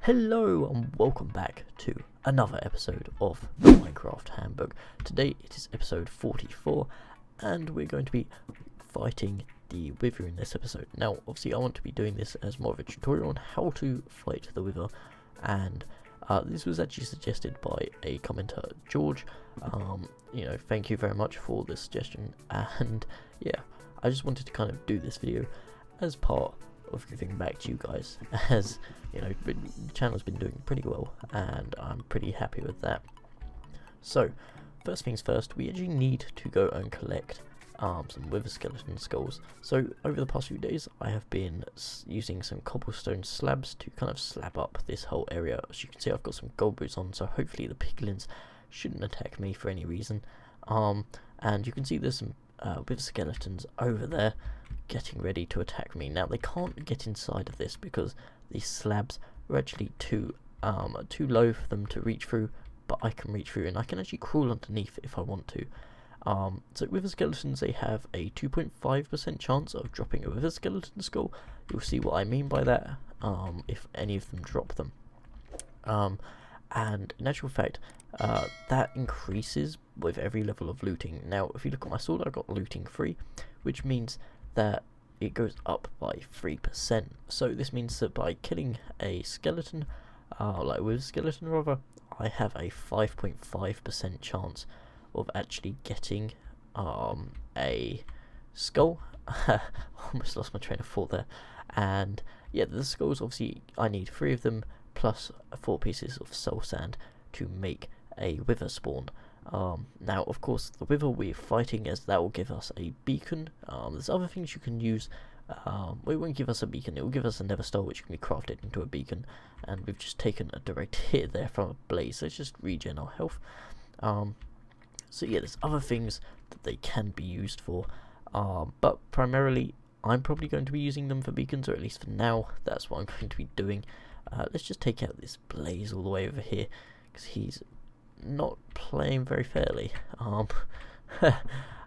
Hello and welcome back to another episode of the Minecraft Handbook. Today it is episode 44 and we're going to be fighting the Wither in this episode. Now obviously I want to be doing this as more of a tutorial on how to fight the Wither, and this was actually suggested by a commenter, George. Thank you very much for this suggestion, and yeah, I just wanted to kind of do this video as part of giving back to you guys, as you know, the channel's been doing pretty well and I'm pretty happy with that. So first things first, we actually need to go and collect some wither skeleton skulls. So over the past few days I have been using some cobblestone slabs to kind of slab up this whole area. As you can see, I've got some gold boots on, so hopefully the piglins shouldn't attack me for any reason. And you can see there's some wither skeletons over there getting ready to attack me. Now they can't get inside of this because these slabs are actually too low for them to reach through, but I can reach through and I can actually crawl underneath if I want to. So wither skeletons, they have a 2.5% chance of dropping a wither skeleton skull. You'll see what I mean by that if any of them drop them. And in actual fact, that increases with every level of looting. Now if you look at my sword, I've got looting 3, which means that it goes up by 3%. So this means that by killing a skeleton, like with a skeleton rather, I have a 5.5% chance of actually getting a skull. Almost lost my train of thought there. And yeah, the skulls, obviously I need 3 of them plus 4 pieces of soul sand to make a wither spawn. Now of course the wither we're fighting, as that will give us a beacon. There's other things you can use. It won't give us a beacon, it will give us a nether star which can be crafted into a beacon, and we've just taken a direct hit there from a blaze, so it's just regen our health. So yeah, there's other things that they can be used for, but primarily I'm probably going to be using them for beacons, or at least for now that's what I'm going to be doing. Let's just take out this blaze all the way over here, because he's not playing very fairly.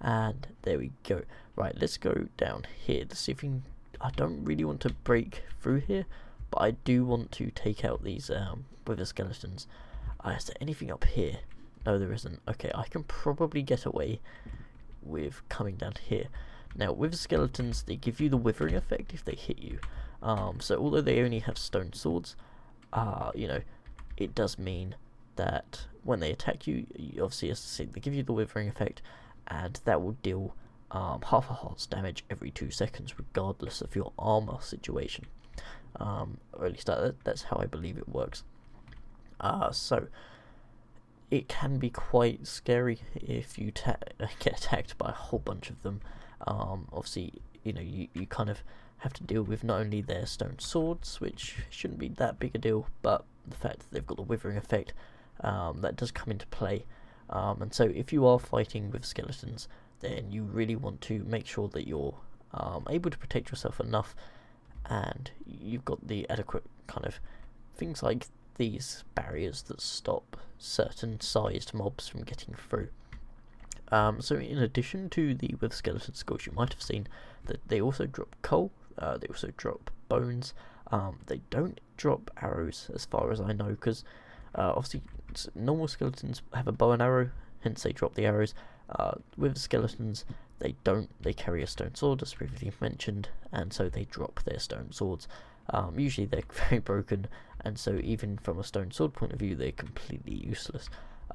And there we go. Right, let's go down here. Let's see if we can. I don't really want to break through here, but I do want to take out these wither skeletons. Is there anything up here? No, there isn't. Okay, I can probably get away with coming down here. Now, wither skeletons, they give you the withering effect if they hit you. So although they only have stone swords, it does mean that when they attack you, obviously, as I said, they give you the withering effect, and that will deal half a heart's damage every 2 seconds, regardless of your armor situation. Or at least that's how I believe it works. So it can be quite scary if you get attacked by a whole bunch of them. Obviously, you kind of have to deal with not only their stone swords, which shouldn't be that big a deal, but the fact that they've got the withering effect, that does come into play. And so if you are fighting with skeletons, then you really want to make sure that you're able to protect yourself enough, and you've got the adequate kind of things like these barriers that stop certain sized mobs from getting through. So in addition to the wither skeleton skulls, you might have seen that they also drop coal, they also drop bones. They don't drop arrows as far as I know, because obviously normal skeletons have a bow and arrow, hence they drop the arrows. With skeletons, they don't. They carry a stone sword, as previously mentioned, and so they drop their stone swords. Usually they're very broken, and so even from a stone sword point of view, they're completely useless.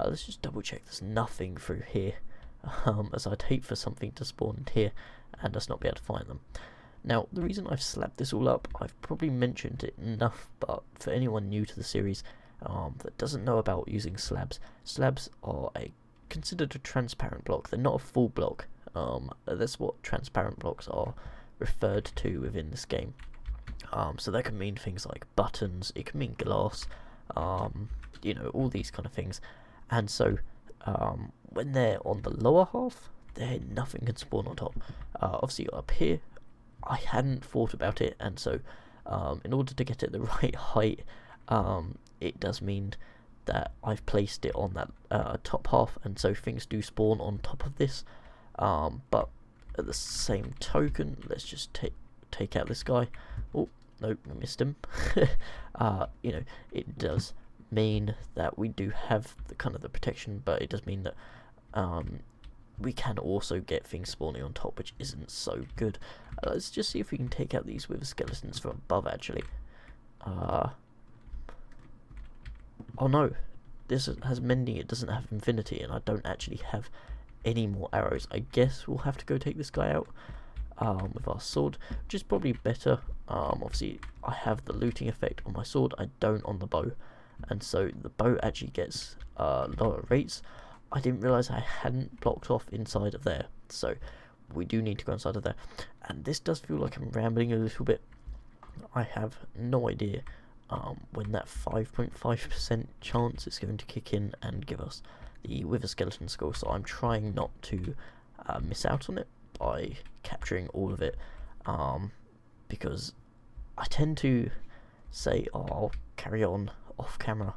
Let's just double check there's nothing through here, as I'd hate for something to spawn in here and us not be able to find them. Now, the reason I've slapped this all up, I've probably mentioned it enough, but for anyone new to the series that doesn't know about using slabs, slabs are considered a transparent block. They're not a full block. That's what transparent blocks are referred to within this game. So that can mean things like buttons, it can mean glass, all these kind of things. And so when they're on the lower half, nothing can spawn on top. Obviously up here, I hadn't thought about it, and so in order to get it the right height, it does mean that I've placed it on that top half, and so things do spawn on top of this. But at the same token, let's just take out this guy. Oh, nope, we missed him. You know, it does mean that we do have the kind of the protection, but it does mean that we can also get things spawning on top, which isn't so good. Let's just see if we can take out these wither skeletons from above, actually. Oh no, this has mending, it doesn't have infinity, and I don't actually have any more arrows. I guess we'll have to go take this guy out with our sword, which is probably better. Obviously, I have the looting effect on my sword, I don't on the bow, and so the bow actually gets lower rates. I didn't realise I hadn't blocked off inside of there, so we do need to go inside of there. And this does feel like I'm rambling a little bit. I have no idea when that 5.5% chance is going to kick in and give us the wither skeleton skull, so I'm trying not to miss out on it by capturing all of it, because I tend to say, oh, I'll carry on off camera,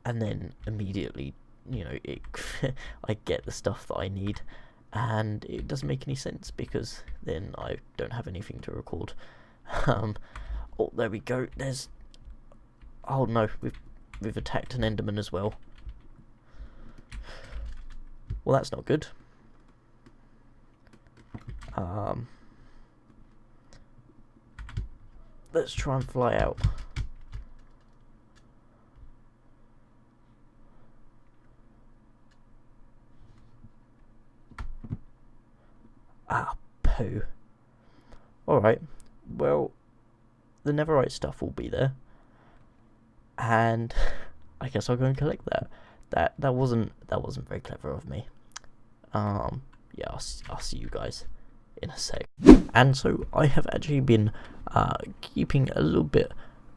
and then immediately, you know, I get the stuff that I need, and it doesn't make any sense because then I don't have anything to record. Oh, there we go. There's, oh no, we've attacked an enderman as well. Well, that's not good. Let's try and fly out. Ah, poo. Alright, well, the netherite stuff will be there, and I guess I'll go and collect that. That wasn't very clever of me. Yeah, I'll see you guys in a sec. And so I have actually been keeping a little bit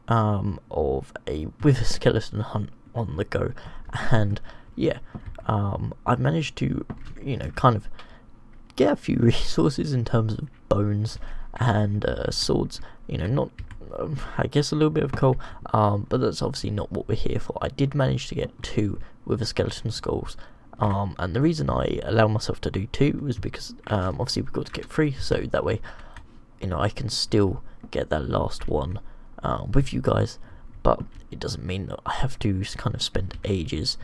of a wither skeleton hunt on the go, and yeah, I've managed to, you know, kind of get a few resources in terms of bones and swords. You know, not I guess a little bit of coal, but that's obviously not what we're here for. I did manage to get 2 wither skeleton skulls, and the reason I allowed myself to do 2 was because obviously we've got to get 3, so that way, you know, I can still get that last one with you guys, but it doesn't mean that I have to kind of spend ages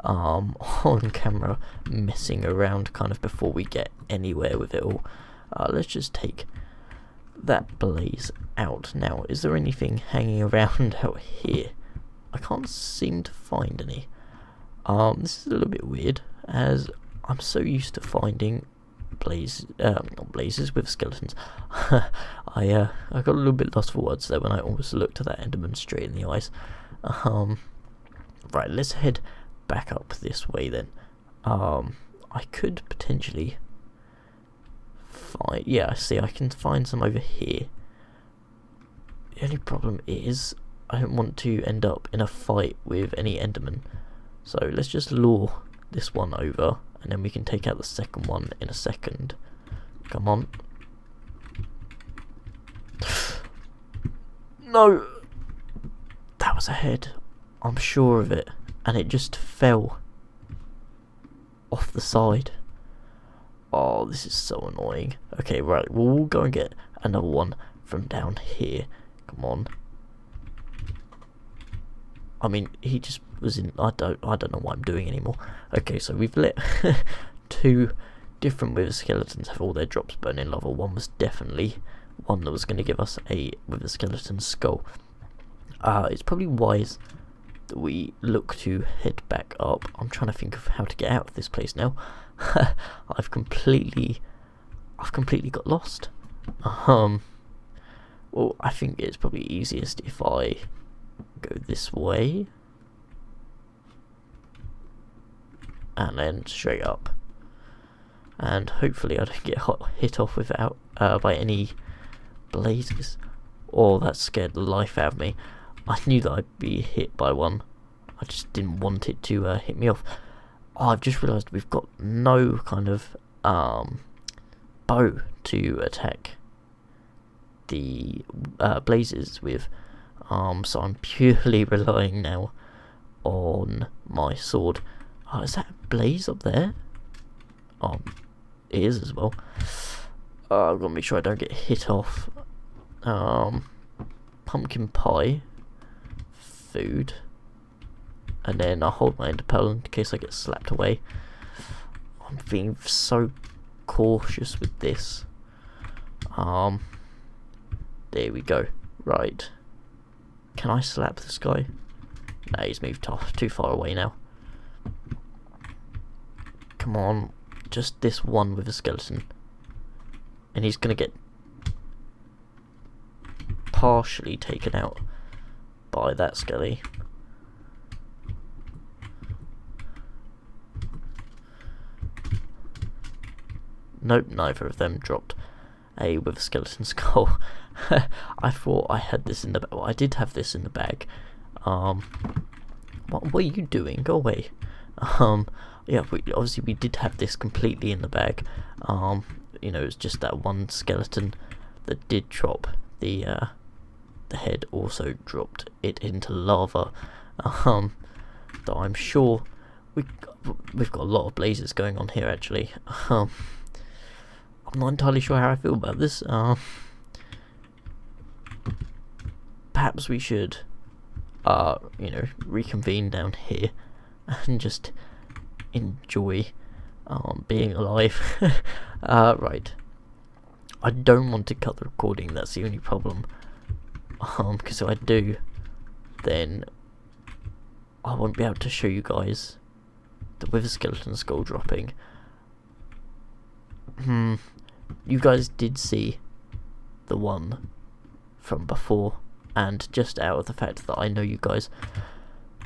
on camera messing around kind of before we get anywhere with it all. Let's just take that blaze out now. Is there anything hanging around out here? I can't seem to find any. This is a little bit weird, as I'm so used to finding not blazes with skeletons. I got a little bit lost for words there when I almost looked at that enderman straight in the eyes. Right, let's head back up this way then. I could potentially find, yeah, I see, I can find some over here. The only problem is I don't want to end up in a fight with any enderman, so let's just lure this one over, and then we can take out the second one in a second. Come on. No! That was a head. I'm sure of it. And it just fell off the side. Oh, this is so annoying. Okay, right, we'll go and get another one from down here. Come on. I mean, he just was in, I don't know what I'm doing anymore. Okay, so we've let 2 different wither skeletons have all their drops burn in lava. One was definitely one that was going to give us a wither skeleton skull. It's probably wise that we look to head back up. I'm trying to think of how to get out of this place now. I've completely got lost. Well, I think it's probably easiest if I go this way and then straight up, and hopefully I don't get hit off without by any blazes. Oh, that scared the life out of me. I knew that I'd be hit by one, I just didn't want it to hit me off. Oh, I've just realised we've got no kind of bow to attack the blazes with, so I'm purely relying now on my sword. Oh, is that a blaze up there? Oh, it is as well. I've got to make sure I don't get hit off. pumpkin pie, food, and then I'll hold my ender pearl in case I get slapped away. I'm being so cautious with this. There we go. Right. Can I slap this guy? No, he's moved too far away now. Come on. Just this one with a skeleton. And he's gonna get partially taken out by that skelly. Nope, neither of them dropped a with a skeleton skull. I thought I had this in the bag. Well, I did have this in the bag. What are you doing? Go away. Yeah, obviously we did have this completely in the bag. You know, it's just that one skeleton that did drop the head also dropped it into lava. Though I'm sure we've got a lot of blazes going on here actually. I'm not entirely sure how I feel about this. Perhaps we should, you know, reconvene down here and just enjoy being alive. Right. I don't want to cut the recording, that's the only problem. Because if I do, then I won't be able to show you guys the wither skeleton skull dropping. You guys did see the one from before, and just out of the fact that I know you guys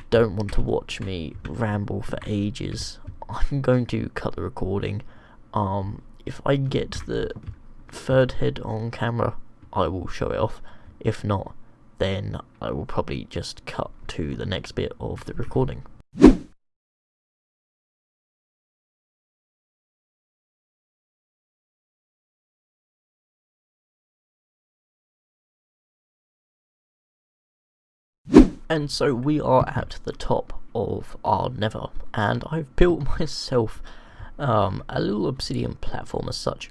don't want to watch me ramble for ages, I'm going to cut the recording. If I get the third head on camera, I will show it off. If not, then I will probably just cut to the next bit of the recording. And so we are at the top of our nether, and I've built myself a little obsidian platform as such.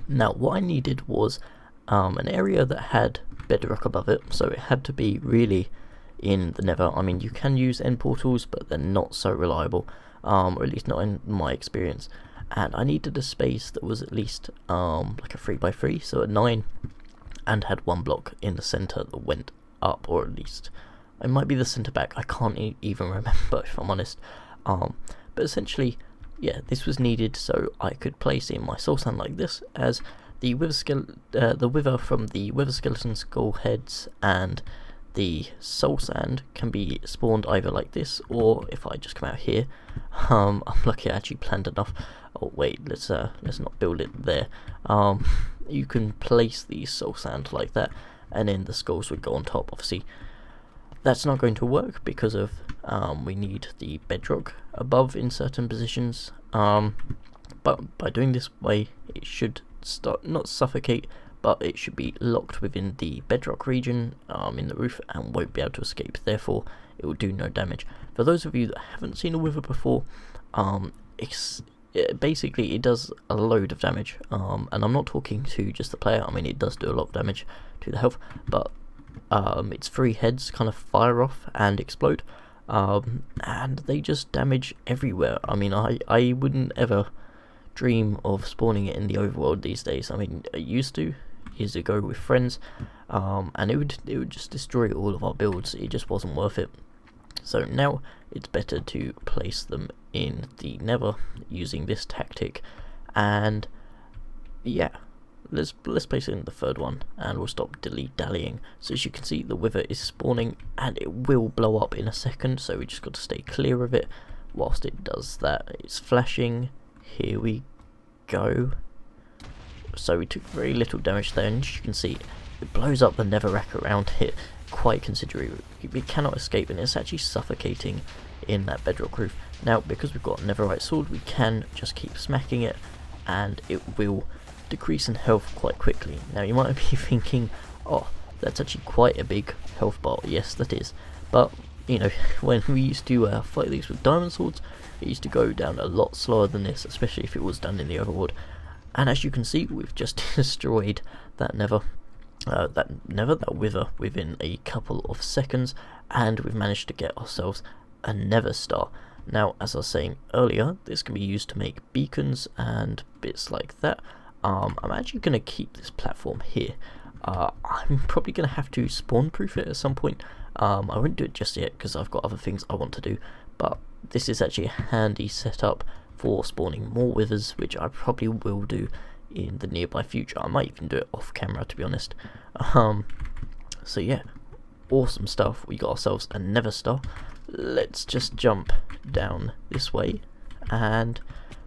Now what I needed was an area that had bedrock above it, so it had to be really in the nether. I mean, you can use end portals, but they're not so reliable, or at least not in my experience. And I needed a space that was at least like a 3x3, so a 9, and had one block in the center that went up, or at least it might be the center back. I can't even remember, if I'm honest. But essentially, yeah, this was needed so I could place in my soul sand like this, as the wither from the wither skeleton skull heads and the soul sand can be spawned either like this, or if I just come out here, I'm lucky I actually planned enough. Oh wait, let's not build it there. You can place the soul sand like that, and then the skulls would go on top. Obviously, that's not going to work because of we need the bedrock above in certain positions. But by doing this way, it should not suffocate, but it should be locked within the bedrock region in the roof and won't be able to escape. Therefore, it will do no damage. For those of you that haven't seen a wither before, basically it does a load of damage. And I'm not talking to just the player. I mean, it does do a lot of damage to the health, but its 3 heads kind of fire off and explode, and they just damage everywhere. I mean, I wouldn't ever dream of spawning it in the overworld these days. I mean, I used to years ago with friends, and it would just destroy all of our builds. It just wasn't worth it. So now it's better to place them in the nether using this tactic, and yeah. Let's place it in the third one, and we'll stop dilly-dallying. So as you can see, the wither is spawning, and it will blow up in a second, so we just got to stay clear of it whilst it does that. It's flashing. Here we go. So we took very little damage there, and as you can see, it blows up the netherrack around it quite considerably. We cannot escape, and it's actually suffocating in that bedrock roof. Now, because we've got a netherite sword, we can just keep smacking it, and it will decrease in health quite quickly. Now you might be thinking, oh, that's actually quite a big health bar. Yes, that is, but you know, when we used to fight these with diamond swords, it used to go down a lot slower than this, especially if it was done in the overworld. And as you can see, we've just destroyed that nether. that wither within a couple of seconds, and we've managed to get ourselves a nether star. Now, as I was saying earlier, this can be used to make beacons and bits like that. I'm actually going to keep this platform here. I'm probably going to have to spawn proof it at some point. I won't do it just yet because I've got other things I want to do, but this is actually a handy setup for spawning more withers, which I probably will do in the nearby future. I might even do it off camera, to be honest. So yeah, awesome stuff. We got ourselves a nether star. Let's just jump down this way and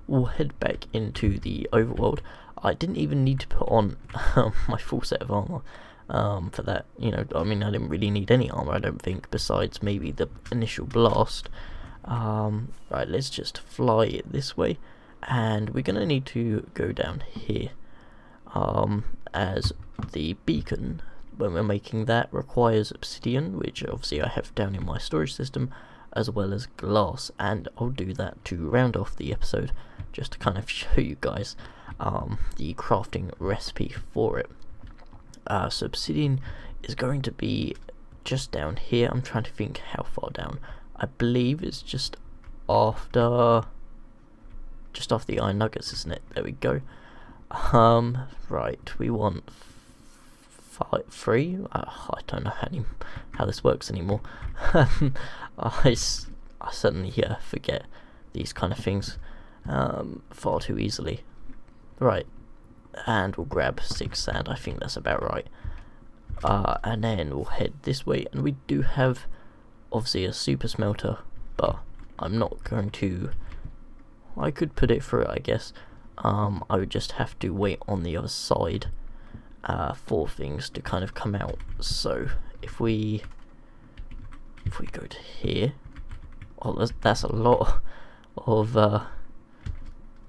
we'll head back into the overworld. I didn't even need to put on my full set of armor for that. You know, I mean, I didn't really need any armor, I don't think, besides maybe the initial blast. Right, let's just fly it this way, and we're gonna need to go down here, as the beacon, when we're making that, requires obsidian, which obviously I have down in my storage system, as well as glass, and I'll do that to round off the episode, just to kind of show you guys the crafting recipe for it. So obsidian is going to be just down here. I'm trying to think how far down. I believe it's just after the iron nuggets, isn't it? There we go. Right, we want 3. I don't know how this works anymore. I certainly forget these kind of things far too easily. Right, and we'll grab 6 sand. I think that's about right. And then we'll head this way, and we do have obviously a super smelter, but I'm not going to. I could put it through it, I guess. I would just have to wait on the other side for things to kind of come out. So if we go to here, oh, that's a lot of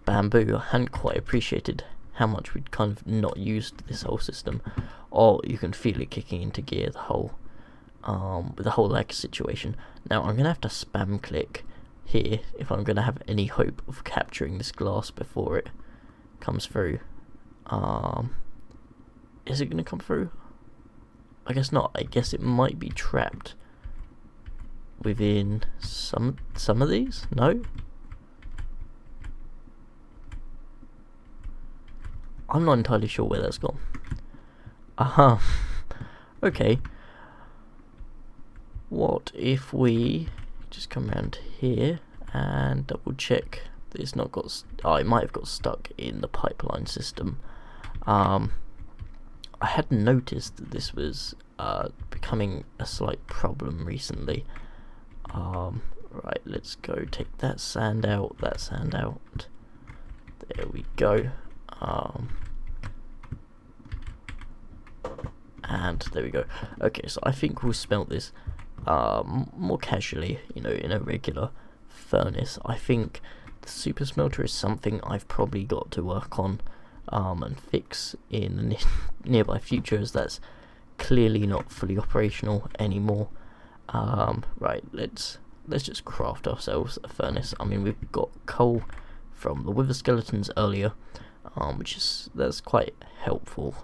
bamboo. I hadn't quite appreciated how much we'd kind of not used this whole system. Oh, you can feel it kicking into gear, the whole with the whole lag situation. Now I'm gonna have to spam click here if I'm gonna have any hope of capturing this glass before it comes through. Is it gonna come through? I guess not. I guess it might be trapped within some of these. No, I'm not entirely sure where that's gone. Okay. What if we just come around here and double check that it's not got... Oh, it might have got stuck in the pipeline system. I had noticed that this was becoming a slight problem recently. Right, let's go take that sand out, There we go. And there we go. Okay, so I think we'll smelt this more casually, you know, in a regular furnace. I think the super smelter is something I've probably got to work on and fix in the nearby future, as that's clearly not fully operational anymore. Right, let's just craft ourselves a furnace. I mean, we've got coal from the wither skeletons earlier, that's quite helpful.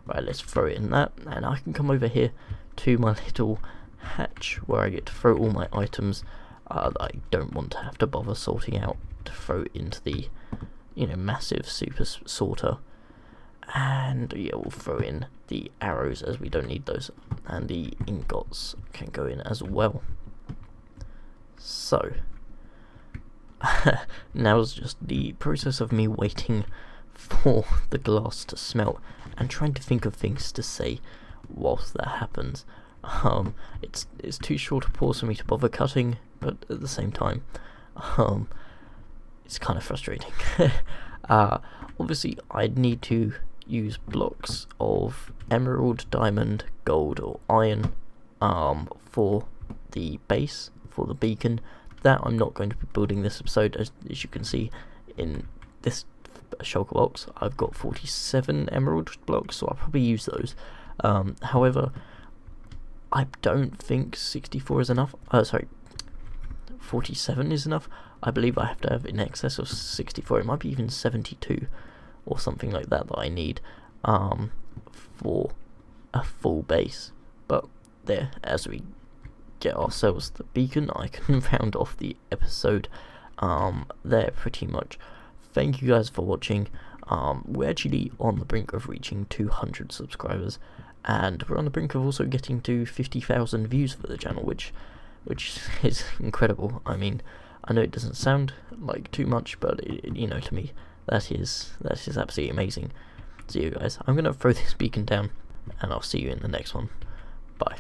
Right, let's throw it in that, and I can come over here to my little hatch where I get to throw all my items that I don't want to have to bother sorting out to throw into the, you know, massive super sorter. And yeah, we'll throw in the arrows as we don't need those, and the ingots can go in as well. So now's just the process of me waiting for the glass to smelt and trying to think of things to say whilst that happens. It's too short a pause for me to bother cutting, but at the same time, it's kind of frustrating. Obviously, I'd need to use blocks of emerald, diamond, gold, or iron for the base, for the beacon. That I'm not going to be building this episode, as you can see in this shulker box. I've got 47 emerald blocks, so I'll probably use those. However, I don't think 64 is enough. 47 is enough. I believe I have to have in excess of 64. It might be even 72 or something like that I need for a full base. But there, as we get ourselves the beacon, I can round off the episode there pretty much. Thank you guys for watching. We're actually on the brink of reaching 200 subscribers, and we're on the brink of also getting to 50,000 views for the channel, which is incredible. I mean, I know it doesn't sound like too much, but you know, to me, that is absolutely amazing. So you guys, I'm gonna throw this beacon down, and I'll see you in the next one. Bye.